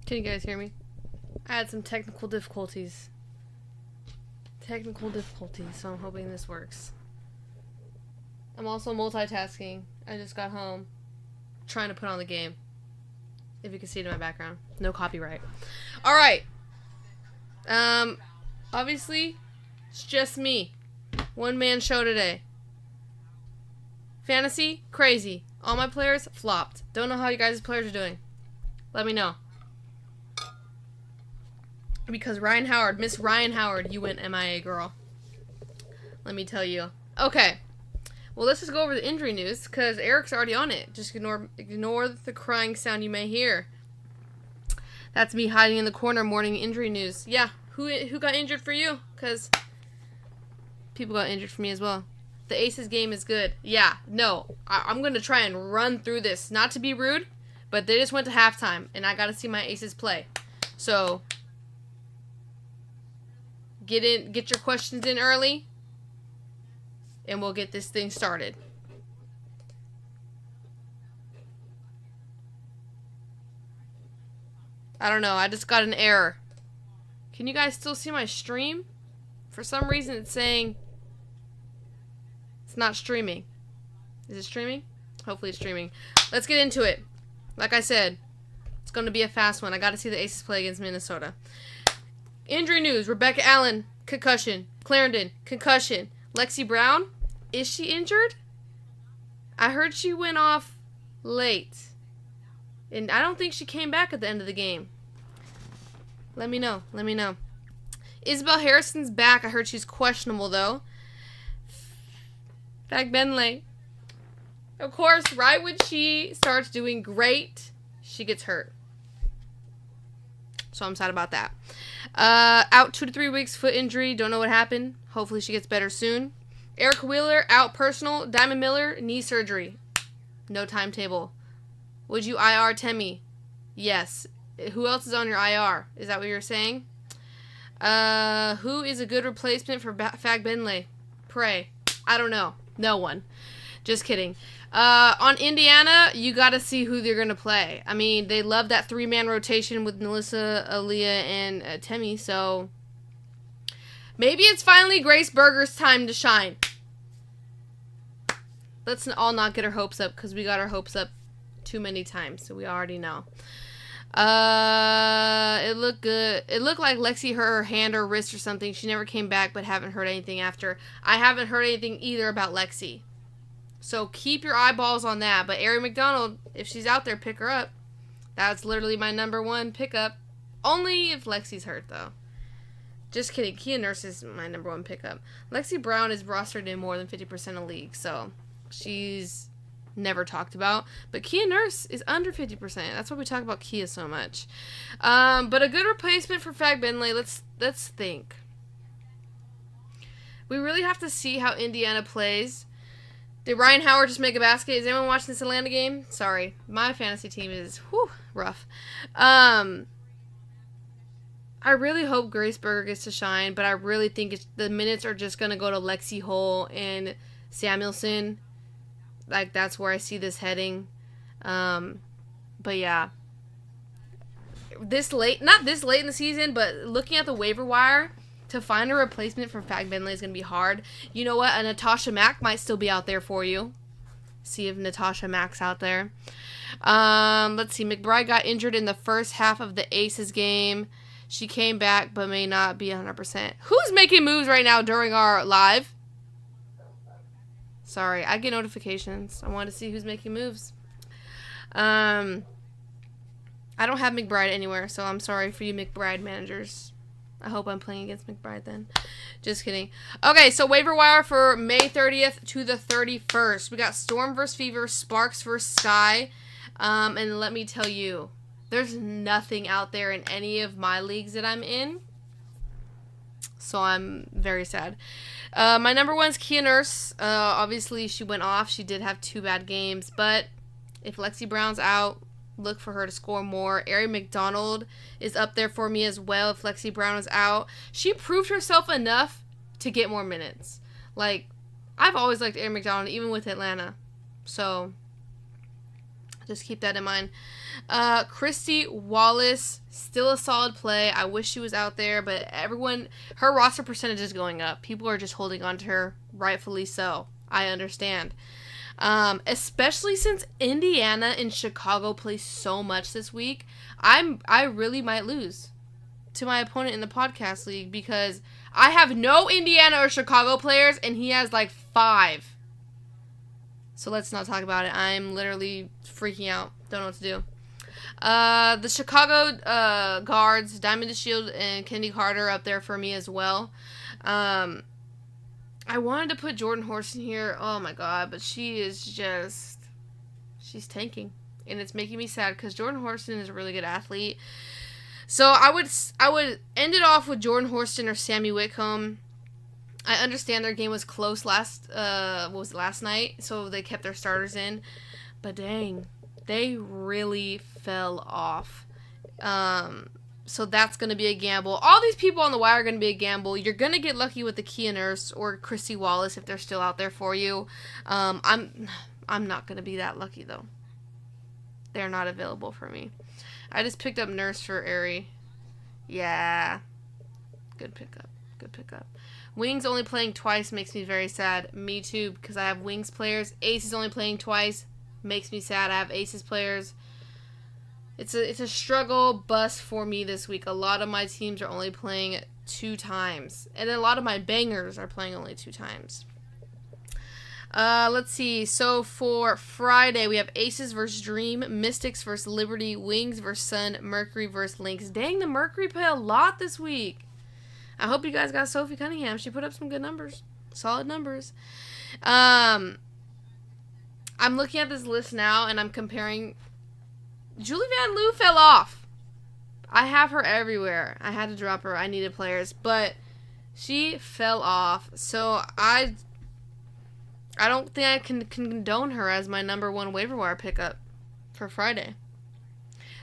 Can you guys hear me? I had some technical difficulties. So I'm hoping this works. I'm also multitasking. I just got home trying to put on the game. If you can see it in my background. No copyright. Alright. Obviously, it's just me. One man show today. Fantasy, crazy. All my players flopped. Don't know how you guys' players are doing. Let me know. Because Ryan Howard, Miss Ryan Howard, you went MIA, girl. Let me tell you. Okay. Well, let's just go over the injury news, because Eric's already on it. Just ignore the crying sound you may hear. That's me hiding in the corner, morning injury news. Yeah, who got injured for you? Because people got injured for me as well. The Aces game is good. Yeah, no. I'm going to try and run through this. Not to be rude, but they just went to halftime, and I got to see my Aces play. So get your questions in early, and we'll get this thing started. I don't know. I just got an error. Can you guys still see my stream? For some reason, it's saying it's not streaming. Is it streaming? Hopefully it's streaming. Let's get into it. Like I said, it's going to be a fast one. I got to see the Aces play against Minnesota. Injury news. Rebecca Allen, concussion. Clarendon, concussion. Lexi Brown, is she injured? I heard she went off late. And I don't think she came back at the end of the game. Let me know. Isabel Harrison's back. I heard she's questionable, though. Fag Benley. Of course, right when she starts doing great, she gets hurt. So I'm sad about that. Out 2 to 3 weeks, foot injury. Don't know what happened. Hopefully she gets better soon. Erica Wheeler, out personal. Diamond Miller, knee surgery. No timetable. Would you IR Temmie? Yes. Who else is on your IR? Is that what you're saying? Who is a good replacement for Fag Benley? Pray. I don't know. No one. Just kidding. On Indiana, you got to see who they're going to play. I mean, they love that 3-man rotation with Melissa, Aaliyah, and Temmie, so maybe it's finally Grace Berger's time to shine. Let's all not get our hopes up, because we got our hopes up too many times, so we already know. It looked good. It looked like Lexi hurt her hand or wrist or something. She never came back, but haven't heard anything after. I haven't heard anything either about Lexi. So keep your eyeballs on that. But Ari McDonald, if she's out there, pick her up. That's literally my #1 pickup. Only if Lexi's hurt, though. Just kidding. Kia Nurse is my #1 pickup. Lexi Brown is rostered in more than 50% of leagues, so she's never talked about. But Kia Nurse is under 50%. That's why we talk about Kia so much. But a good replacement for Fag Benley. Let's think. We really have to see how Indiana plays. Did Ryan Howard just make a basket? Is anyone watching this Atlanta game? Sorry. My fantasy team is rough. I really hope Grace Berger gets to shine, but I really think the minutes are just going to go to Lexi Hull and Samuelson. Like, that's where I see this heading. But yeah. Not this late in the season, but looking at the waiver wire, to find a replacement for Fag Benley is going to be hard. You know what? A Natasha Mack might still be out there for you. See if Natasha Mack's out there. Let's see. McBride got injured in the first half of the Aces game. She came back, but may not be 100%. Who's making moves right now during our live? Sorry, I get notifications. I want to see who's making moves. I don't have McBride anywhere, so I'm sorry for you McBride managers. I hope I'm playing against McBride then. Just kidding. Okay, so waiver wire for May 30th to the 31st. We got Storm vs. Fever, Sparks vs. Sky. And let me tell you, there's nothing out there in any of my leagues that I'm in. So I'm very sad. My #1's Kia Nurse. Obviously, she went off. She did have 2 bad games. But if Lexi Brown's out, look for her to score more. Ari McDonald is up there for me as well if Lexi Brown is out. She proved herself enough to get more minutes. Like, I've always liked Ari McDonald, even with Atlanta. So, Just keep that in mind. Christy Wallace, still a solid play. I wish she was out there, but her roster percentage is going up. People are just holding on to her, rightfully so. I understand. Especially since Indiana and Chicago play so much this week. I really might lose to my opponent in the podcast league because I have no Indiana or Chicago players and he has like 5. So let's not talk about it. I'm literally freaking out. Don't know what to do. The Chicago guards, Diamond DeShield and Kendi Carter up there for me as well. I wanted to put Jordan Horse in here. Oh my god, but she's tanking. And it's making me sad because Jordan Horston is a really good athlete. So I would end it off with Jordan Horston or Sammy Whitcomb. I understand their game was close last night, so they kept their starters in. But dang, they really fell off. So that's going to be a gamble. All these people on the wire are going to be a gamble. You're going to get lucky with the Kia Nurse or Christy Wallace if they're still out there for you. I'm not going to be that lucky, though. They're not available for me. I just picked up Nurse for Aerie. Yeah. Good pickup. Good pickup. Wings only playing twice makes me very sad. Me too, because I have Wings players. Ace is only playing twice. Makes me sad. I have Aces players. It's a struggle bust for me this week. A lot of my teams are only playing 2 times. And then a lot of my bangers are playing only 2 times. Let's see. So for Friday, we have Aces versus Dream, Mystics versus Liberty, Wings versus Sun, Mercury versus Lynx. Dang, the Mercury play a lot this week. I hope you guys got Sophie Cunningham. She put up some good numbers. Solid numbers. I'm looking at this list now, and I'm comparing. Julie Van Loo fell off. I have her everywhere. I had to drop her. I needed players. But she fell off. So I don't think I can condone her as my number 1 waiver wire pickup for Friday.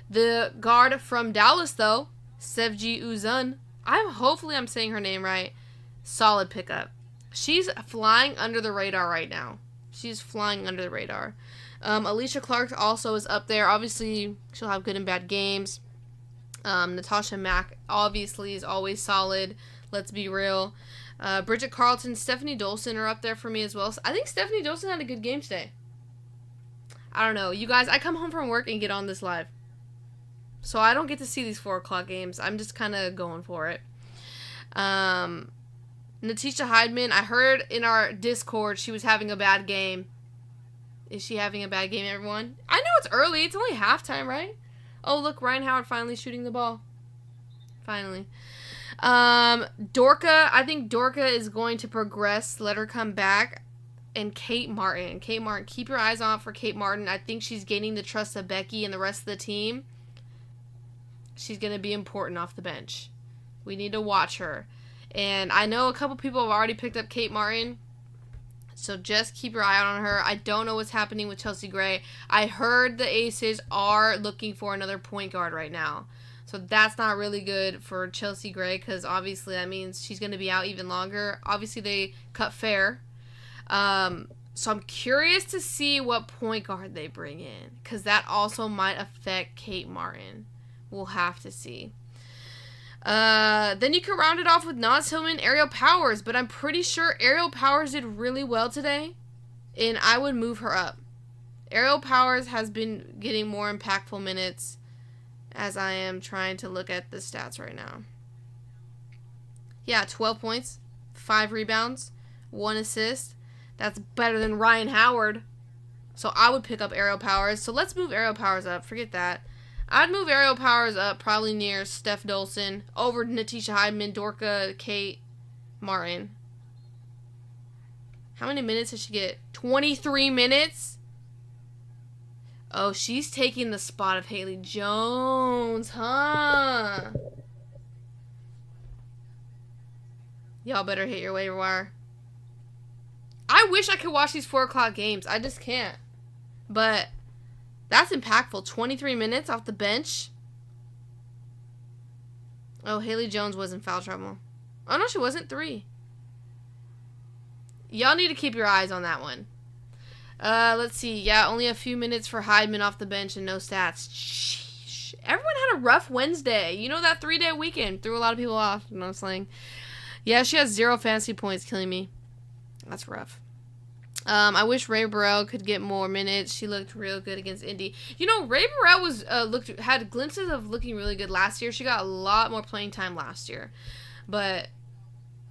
The guard from Dallas, though, Sevgi Uzun. Hopefully I'm saying her name right. Solid pickup. She's flying under the radar right now. She's flying under the radar. Alicia Clark also is up there. Obviously, she'll have good and bad games. Natasha Mack obviously is always solid. Let's be real. Bridget Carlton, Stephanie Dolson are up there for me as well. I think Stephanie Dolson had a good game today. I don't know. You guys, I come home from work and get on this live. So I don't get to see these 4 o'clock games. I'm just kind of going for it. Natisha Heidman, I heard in our Discord she was having a bad game. Is she having a bad game, everyone? I know it's early. It's only halftime, right? Oh, look, Ryan Howard finally shooting the ball. Finally. Dorka, I think Dorka is going to progress. Let her come back. And Kate Martin. Kate Martin, keep your eyes on for Kate Martin. I think she's gaining the trust of Becky and the rest of the team. She's going to be important off the bench. We need to watch her. And I know a couple people have already picked up Kate Martin. So just keep your eye out on her. I don't know what's happening with Chelsea Gray. I heard the Aces are looking for another point guard right now. So that's not really good for Chelsea Gray because obviously that means she's going to be out even longer. Obviously they cut Fair. So I'm curious to see what point guard they bring in because that also might affect Kate Martin. We'll have to see. Then you can round it off with Naz Hillman, Ariel Powers, but I'm pretty sure Ariel Powers did really well today, and I would move her up. Ariel Powers has been getting more impactful minutes as I am trying to look at the stats right now. Yeah, 12 points, 5 rebounds, 1 assist. That's better than Ryan Howard. So I would pick up Ariel Powers. So let's move Ariel Powers up. Forget that. I'd move Ariel Powers up probably near Steph Dolson over Natisha Heidman, Dorka, Kate Martin. How many minutes did she get? 23 minutes? Oh, she's taking the spot of Haley Jones, huh? Y'all better hit your waiver wire. I wish I could watch these 4 o'clock games. I just can't. But that's impactful. 23 minutes off the bench. Oh, Haley Jones was in foul trouble. Oh, no, she wasn't. 3. Y'all need to keep your eyes on that one. Let's see. Yeah, only a few minutes for Heidman off the bench and no stats. Sheesh. Everyone had a rough Wednesday. You know, that 3-day weekend threw a lot of people off. You know what I'm saying? Yeah, she has 0 fantasy points, killing me. That's rough. I wish Ray Burrell could get more minutes. She looked real good against Indy. You know, Ray Burrell was had glimpses of looking really good last year. She got a lot more playing time last year. But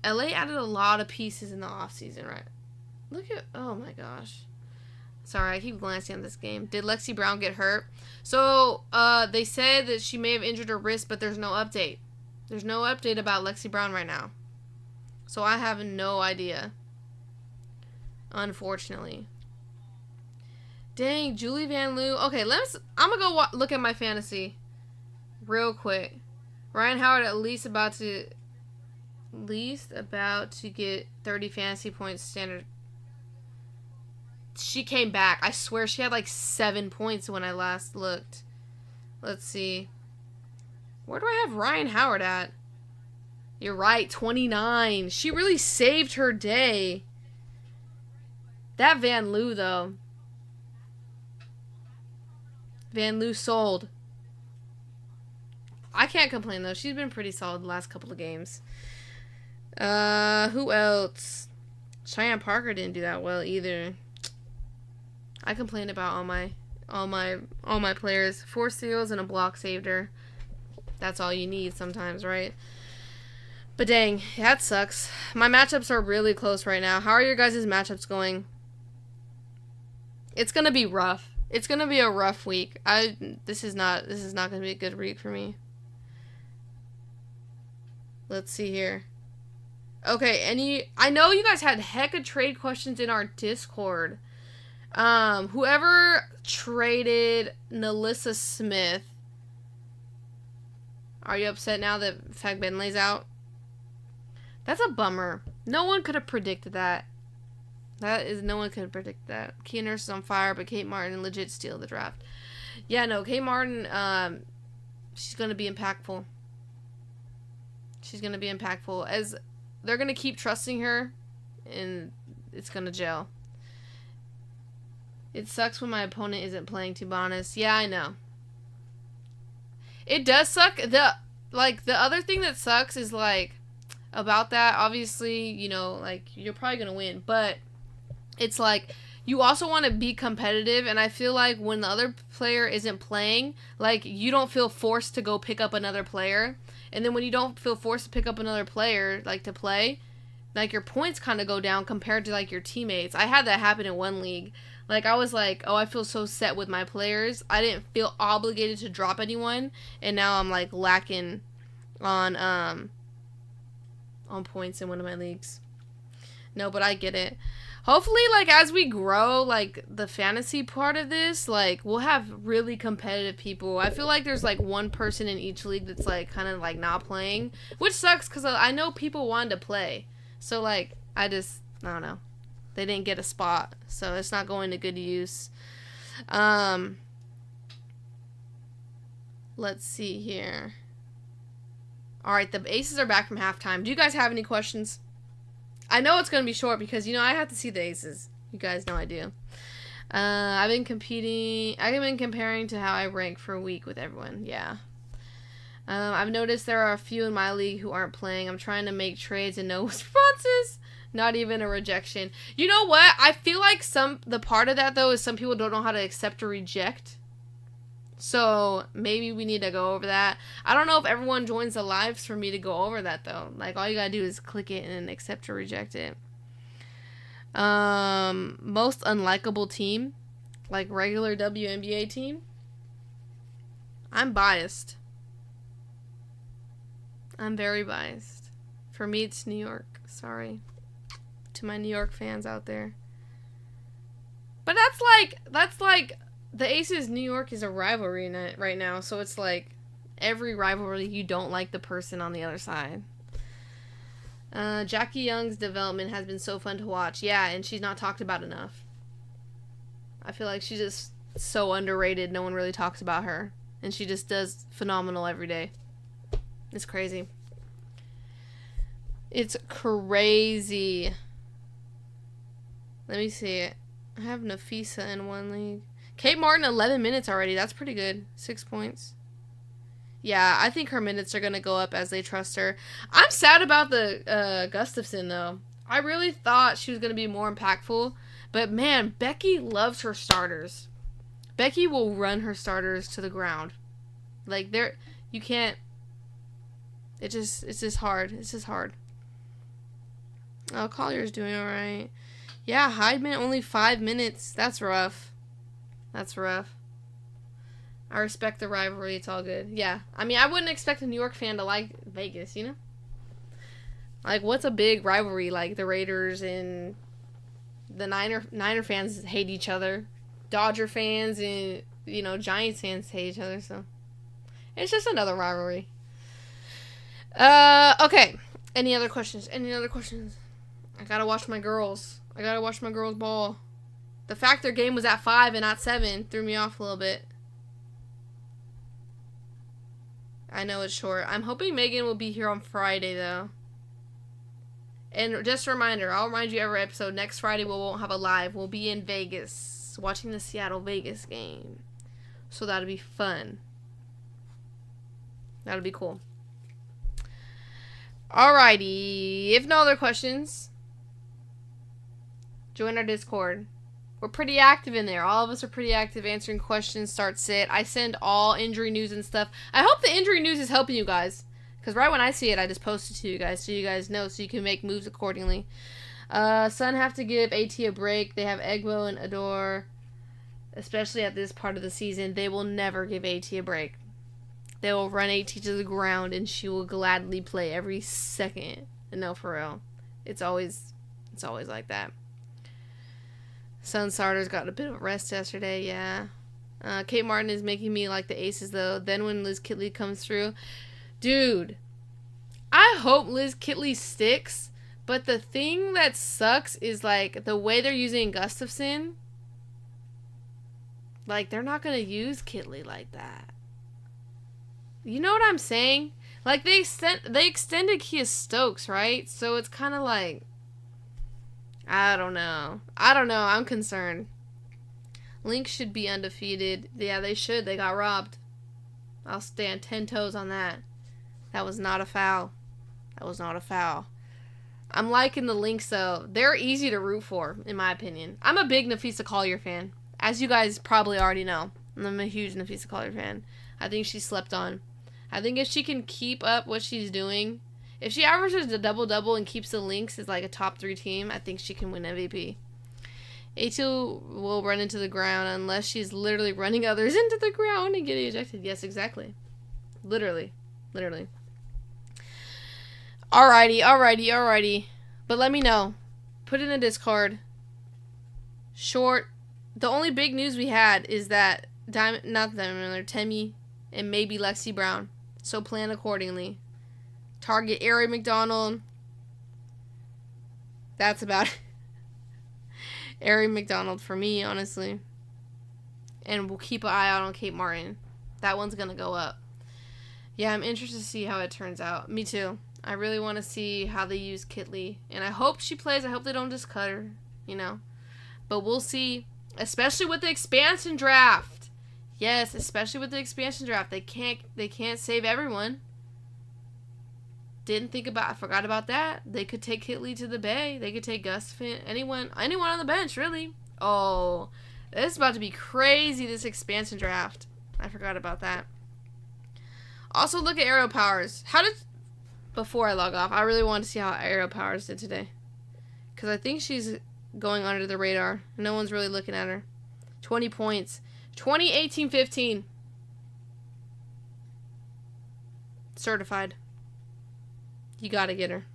LA added a lot of pieces in the offseason, right? Look at, oh my gosh. Sorry, I keep glancing at this game. Did Lexi Brown get hurt? So, they said that she may have injured her wrist, but there's no update. There's no update about Lexi Brown right now. So I have no idea. Unfortunately. Dang, Julie Van Loo. Okay, I'm gonna go look at my fantasy real quick. Ryan Howard at least about to get 30 fantasy points standard. She came back. I swear she had like 7 points when I last looked. Let's see. Where do I have Ryan Howard at? You're right, 29. She really saved her day. That Van Loo, though. Van Loo sold. I can't complain, though. She's been pretty solid the last couple of games. Who else? Cheyenne Parker didn't do that well either. I complained about all my players. 4 steals and a block saved her. That's all you need sometimes, right? But dang, that sucks. My matchups are really close right now. How are your guys' matchups going? It's gonna be rough. It's gonna be a rough week. This is not gonna be a good week for me. Let's see here. Okay, I know you guys had hecka trade questions in our Discord. Whoever traded Nalissa Smith, are you upset now that Fag Bentley's out? That's a bummer. No one could have predicted that. No one could have predicted that. Kia Nurse is on fire, but Kate Martin legit steal the draft. Yeah, no, Kate Martin, she's gonna be impactful. She's gonna be impactful. As they're gonna keep trusting her, and it's gonna gel. It sucks when my opponent isn't playing, to be honest. Yeah, I know. It does suck. The other thing that sucks is, like, about that, obviously, you know, like, you're probably gonna win, but it's like, you also want to be competitive, and I feel like when the other player isn't playing, like, you don't feel forced to go pick up another player, and then when you don't feel forced to pick up another player, like, to play, like, your points kind of go down compared to, like, your teammates. I had that happen in one league. Like, I was like, oh, I feel so set with my players. I didn't feel obligated to drop anyone, and now I'm, like, lacking on points in one of my leagues. No, but I get it. Hopefully, like, as we grow, like, the fantasy part of this, like, we'll have really competitive people. I feel like there's, like, one person in each league that's, like, kind of, like, not playing, which sucks because I know people wanted to play. So, like, I don't know. They didn't get a spot, so it's not going to good use. Let's see here. All right, the Aces are back from halftime. Do you guys have any questions? I know it's going to be short because, you know, I have to see the Aces. You guys know I do. I've been comparing to how I rank for a week with everyone. Yeah. I've noticed there are a few in my league who aren't playing. I'm trying to make trades and no responses. Not even a rejection. You know what? I feel like the part of that, though, is some people don't know how to accept or reject. So, maybe we need to go over that. I don't know if everyone joins the lives for me to go over that, though. Like, all you gotta do is click it and accept or reject it. Most unlikable team. Like, regular WNBA team. I'm biased. I'm very biased. For me, it's New York. Sorry. To my New York fans out there. But that's like... The Aces, New York is a rivalry right now, so it's like every rivalry you don't like the person on the other side. Jackie Young's development has been so fun to watch. Yeah, and she's not talked about enough. I feel like she's just so underrated. No one really talks about her. And she just does phenomenal every day. It's crazy. It's crazy. Let me see it. I have Nafisa in one league. Kate Martin, 11 minutes already. That's pretty good. 6 points. Yeah, I think her minutes are going to go up as they trust her. I'm sad about the Gustafson, though. I really thought she was going to be more impactful. But, man, Becky loves her starters. Becky will run her starters to the ground. Like, you can't... It's just hard. It's just hard. Oh, Collier's doing alright. Yeah, Heidman only 5 minutes. That's rough. That's rough. I respect the rivalry. It's all good. Yeah. I mean, I wouldn't expect a New York fan to like Vegas, you know? Like, what's a big rivalry? Like, the Raiders and the Niner fans hate each other. Dodger fans and, you know, Giants fans hate each other, so. It's just another rivalry. Okay. Any other questions? Any other questions? I gotta watch my girls. I gotta watch my girls ball. The fact their game was at 5 and not 7 threw me off a little bit. I know it's short. I'm hoping Megan will be here on Friday, though. And just a reminder, I'll remind you every episode, next Friday we won't have a live. We'll be in Vegas, watching the Seattle-Vegas game. So that'll be fun. That'll be cool. Alrighty. If no other questions, join our Discord. We're pretty active in there. All of us are pretty active answering questions, start sit. I send all injury news and stuff. I hope the injury news is helping you guys. Because right when I see it, I just post it to you guys so you guys know so you can make moves accordingly. Sun have to give AT a break. They have Egbo and Adore. Especially at this part of the season, they will never give AT a break. They will run AT to the ground and she will gladly play every second. No, for real. It's always like that. Sun starters got a bit of a rest yesterday, yeah. Kate Martin is making me like the Aces, though. Then when Liz Kitley comes through. Dude, I hope Liz Kitley sticks. But the thing that sucks is, like, the way they're using Gustafson. Like, they're not going to use Kitley like that. You know what I'm saying? Like, they extended Kia Stokes, right? So it's kind of like... I don't know. I'm concerned. Lynx should be undefeated. Yeah, they should. They got robbed. I'll stand 10 toes on that. That was not a foul. That was not a foul. I'm liking the Lynx, though. They're easy to root for, in my opinion. I'm a big Nafisa Collier fan. As you guys probably already know. I'm a huge Nafisa Collier fan. I think she slept on. I think if she can keep up what she's doing... If she averages a double-double and keeps the Lynx as like a top 3 team, I think she can win MVP. A2 will run into the ground unless she's literally running others into the ground and getting ejected. Yes, exactly. Literally. Literally. Alrighty. But let me know. Put it in the Discord. Short. The only big news we had is that Temmie and maybe Lexi Brown. So plan accordingly. Target Ari McDonald. That's about it. Ari McDonald for me, honestly. And we'll keep an eye out on Kate Martin. That one's going to go up. Yeah, I'm interested to see how it turns out. Me too. I really want to see how they use Kitley. And I hope she plays. I hope they don't just cut her, you know. But we'll see. Especially with the expansion draft. Yes, especially with the expansion draft. They can't save everyone. I forgot about that. They could take Kitley to the Bay. They could take Gus Finn. Anyone on the bench, really. Oh, this is about to be crazy, this expansion draft. I forgot about that. Also, look at Aero Powers. Before I log off, I really want to see how Aero Powers did today. Because I think she's going under the radar. No one's really looking at her. 20 points. 20, 18, 15. Certified. You gotta get her.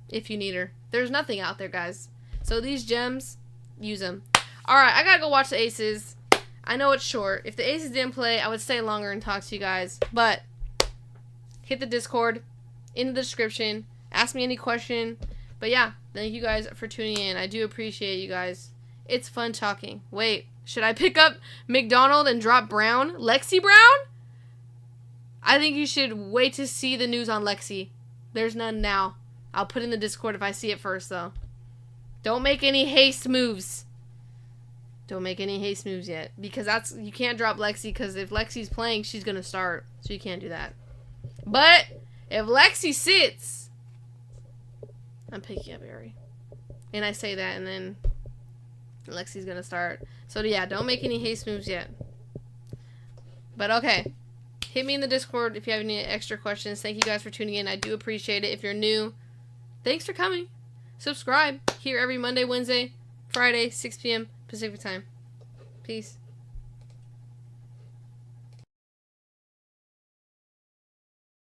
If you need her. There's nothing out there, guys. So these gems, use them. Alright, I gotta go watch the Aces. I know it's short. If the Aces didn't play, I would stay longer and talk to you guys. But, hit the Discord in the description. Ask me any question. But yeah, thank you guys for tuning in. I do appreciate you guys. It's fun talking. Wait, should I pick up McDonald and drop Brown? Lexi Brown? I think you should wait to see the news on Lexi. There's none now. I'll put in the Discord if I see it first, though. Don't make any haste moves. Don't make any haste moves yet. Because you can't drop Lexi, because if Lexi's playing, she's going to start. So you can't do that. But if Lexi sits, I'm picking up Ari. And I say that, and then Lexi's going to start. So yeah, don't make any haste moves yet. But okay. Hit me in the Discord if you have any extra questions. Thank you guys for tuning in. I do appreciate it. If you're new, thanks for coming. Subscribe. Here every Monday, Wednesday, Friday, 6 p.m. Pacific time. Peace.